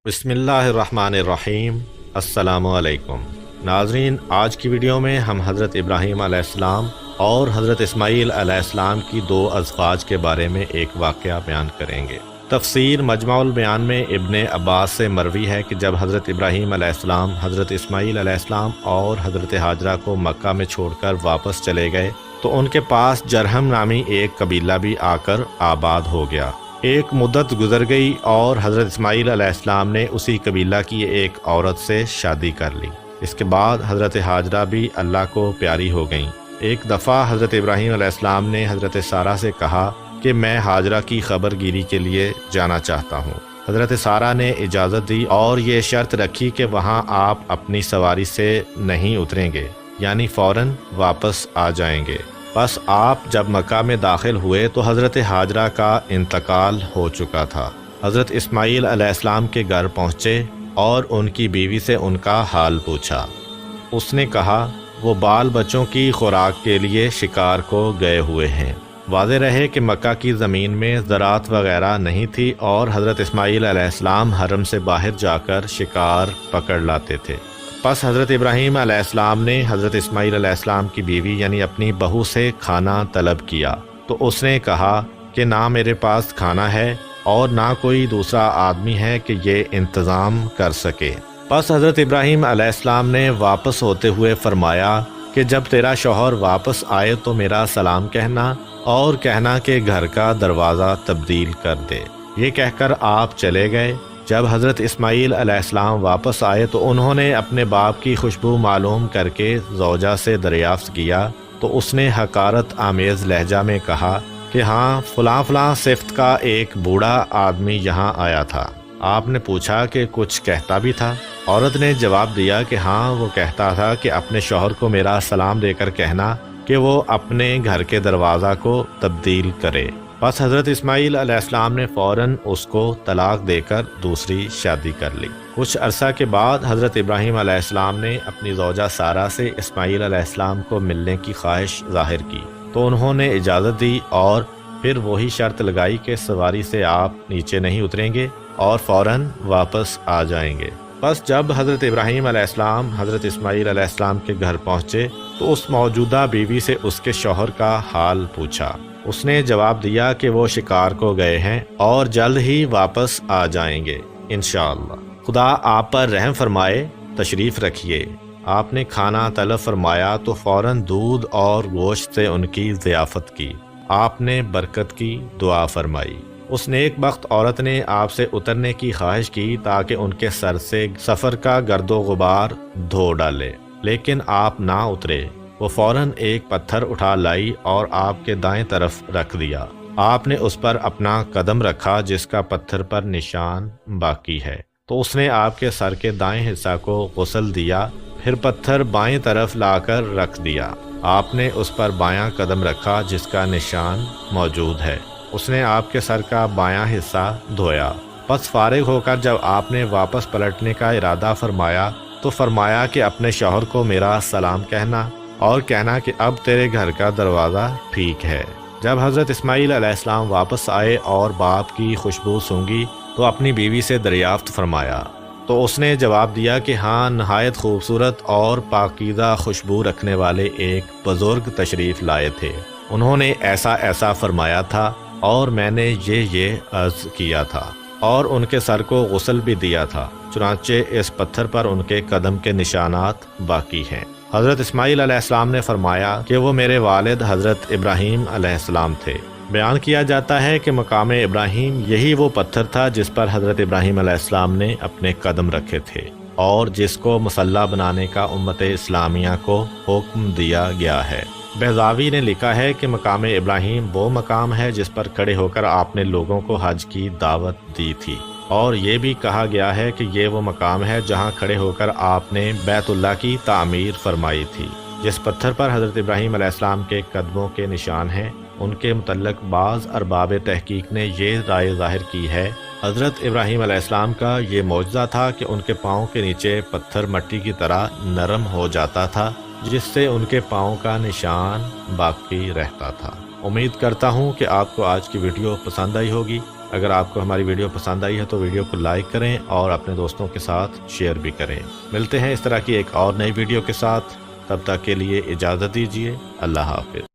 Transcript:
بسم اللہ الرحمن الرحیم۔ السلام علیکم ناظرین، آج کی ویڈیو میں ہم حضرت ابراہیم علیہ السلام اور حضرت اسماعیل علیہ السلام کی دو ازواج کے بارے میں ایک واقعہ بیان کریں گے۔ تفسیر مجمع البیان میں ابن عباس سے مروی ہے کہ جب حضرت ابراہیم علیہ السلام حضرت اسماعیل علیہ السلام اور حضرت ہاجرہ کو مکہ میں چھوڑ کر واپس چلے گئے تو ان کے پاس جرہم نامی ایک قبیلہ بھی آ کر آباد ہو گیا۔ ایک مدت گزر گئی اور حضرت اسماعیل علیہ السلام نے اسی قبیلہ کی ایک عورت سے شادی کر لی۔ اس کے بعد حضرت ہاجرہ بھی اللہ کو پیاری ہو گئیں۔ ایک دفعہ حضرت ابراہیم علیہ السلام نے حضرت سارہ سے کہا کہ میں ہاجرہ کی خبر گیری کے لیے جانا چاہتا ہوں۔ حضرت سارہ نے اجازت دی اور یہ شرط رکھی کہ وہاں آپ اپنی سواری سے نہیں اتریں گے، یعنی فوراً واپس آ جائیں گے۔ بس آپ جب مکہ میں داخل ہوئے تو حضرت ہاجرہ کا انتقال ہو چکا تھا۔ حضرت اسماعیل علیہ السلام کے گھر پہنچے اور ان کی بیوی سے ان کا حال پوچھا۔ اس نے کہا وہ بال بچوں کی خوراک کے لیے شکار کو گئے ہوئے ہیں۔ واضح رہے کہ مکہ کی زمین میں زراعت وغیرہ نہیں تھی اور حضرت اسماعیل علیہ السلام حرم سے باہر جا کر شکار پکڑ لاتے تھے۔ پس حضرت ابراہیم علیہ السلام نے حضرت اسماعیل علیہ السلام کی بیوی یعنی اپنی بہو سے کھانا طلب کیا تو اس نے کہا کہ نہ میرے پاس کھانا ہے اور نہ کوئی دوسرا آدمی ہے کہ یہ انتظام کر سکے۔ پس حضرت ابراہیم علیہ السلام نے واپس ہوتے ہوئے فرمایا کہ جب تیرا شوہر واپس آئے تو میرا سلام کہنا اور کہنا کہ گھر کا دروازہ تبدیل کر دے۔ یہ کہہ کر آپ چلے گئے۔ جب حضرت اسماعیل علیہ السلام واپس آئے تو انہوں نے اپنے باپ کی خوشبو معلوم کر کے زوجہ سے دریافت کیا تو اس نے حقارت آمیز لہجہ میں کہا کہ ہاں فلاں فلاں صفت کا ایک بوڑھا آدمی یہاں آیا تھا۔ آپ نے پوچھا کہ کچھ کہتا بھی تھا؟ عورت نے جواب دیا کہ ہاں وہ کہتا تھا کہ اپنے شوہر کو میرا سلام دے کر کہنا کہ وہ اپنے گھر کے دروازہ کو تبدیل کرے۔ بس حضرت اسماعیل علیہ السلام نے فوراً اس کو طلاق دے کر دوسری شادی کر لی۔ کچھ عرصہ کے بعد حضرت ابراہیم علیہ السلام نے اپنی زوجہ سارہ سے اسماعیل علیہ السلام کو ملنے کی خواہش ظاہر کی تو انہوں نے اجازت دی اور پھر وہی شرط لگائی کہ سواری سے آپ نیچے نہیں اتریں گے اور فوراً واپس آ جائیں گے۔ بس جب حضرت ابراہیم علیہ السلام حضرت اسماعیل علیہ السلام کے گھر پہنچے تو اس موجودہ بیوی سے اس کے شوہر کا حال پوچھا۔ اس نے جواب دیا کہ وہ شکار کو گئے ہیں اور جلد ہی واپس آ جائیں گے انشاءاللہ۔ خدا آپ پر رحم فرمائے، تشریف رکھیے۔ آپ نے کھانا طلب فرمایا تو فوراً دودھ اور گوشت سے ان کی ضیافت کی۔ آپ نے برکت کی دعا فرمائی۔ اس نیک بخت عورت نے آپ سے اترنے کی خواہش کی تاکہ ان کے سر سے سفر کا گرد و غبار دھو ڈالے، لیکن آپ نہ اترے۔ وہ فوراً ایک پتھر اٹھا لائی اور آپ کے دائیں طرف رکھ دیا۔ آپ نے اس پر اپنا قدم رکھا جس کا پتھر پر نشان باقی ہے، تو اس نے آپ کے سر کے دائیں حصہ کو غسل دیا، پھر پتھر بائیں طرف لا کر رکھ دیا۔ آپ نے اس پر بایاں قدم رکھا جس کا نشان موجود ہے۔ اس نے آپ کے سر کا بایاں حصہ دھویا۔ پس فارغ ہو کر جب آپ نے واپس پلٹنے کا ارادہ فرمایا تو فرمایا کہ اپنے شوہر کو میرا سلام کہنا اور کہنا کہ اب تیرے گھر کا دروازہ ٹھیک ہے۔ جب حضرت اسماعیل علیہ السلام واپس آئے اور باپ کی خوشبو سونگھی تو اپنی بیوی سے دریافت فرمایا تو اس نے جواب دیا کہ ہاں نہایت خوبصورت اور پاکیزہ خوشبو رکھنے والے ایک بزرگ تشریف لائے تھے۔ انہوں نے ایسا ایسا فرمایا تھا اور میں نے یہ عرض کیا تھا اور ان کے سر کو غسل بھی دیا تھا، چنانچہ اس پتھر پر ان کے قدم کے نشانات باقی ہیں۔ حضرت اسماعیل علیہ السلام نے فرمایا کہ وہ میرے والد حضرت ابراہیم علیہ السلام تھے۔ بیان کیا جاتا ہے کہ مقام ابراہیم یہی وہ پتھر تھا جس پر حضرت ابراہیم علیہ السلام نے اپنے قدم رکھے تھے اور جس کو مصلی بنانے کا امت اسلامیہ کو حکم دیا گیا ہے۔ بہزاوی نے لکھا ہے کہ مقام ابراہیم وہ مقام ہے جس پر کھڑے ہو کر آپ نے لوگوں کو حج کی دعوت دی تھی، اور یہ بھی کہا گیا ہے کہ یہ وہ مقام ہے جہاں کھڑے ہو کر آپ نے بیت اللہ کی تعمیر فرمائی تھی۔ جس پتھر پر حضرت ابراہیم علیہ السلام کے قدموں کے نشان ہیں، ان کے متعلق بعض ارباب تحقیق نے یہ رائے ظاہر کی ہے حضرت ابراہیم علیہ السلام کا یہ معجزہ تھا کہ ان کے پاؤں کے نیچے پتھر مٹی کی طرح نرم ہو جاتا تھا، جس سے ان کے پاؤں کا نشان باقی رہتا تھا۔ امید کرتا ہوں کہ آپ کو آج کی ویڈیو پسند آئی ہوگی۔ اگر آپ کو ہماری ویڈیو پسند آئی ہے تو ویڈیو کو لائک کریں اور اپنے دوستوں کے ساتھ شیئر بھی کریں۔ ملتے ہیں اس طرح کی ایک اور نئی ویڈیو کے ساتھ، تب تک کے لیے اجازت دیجیے۔ اللہ حافظ۔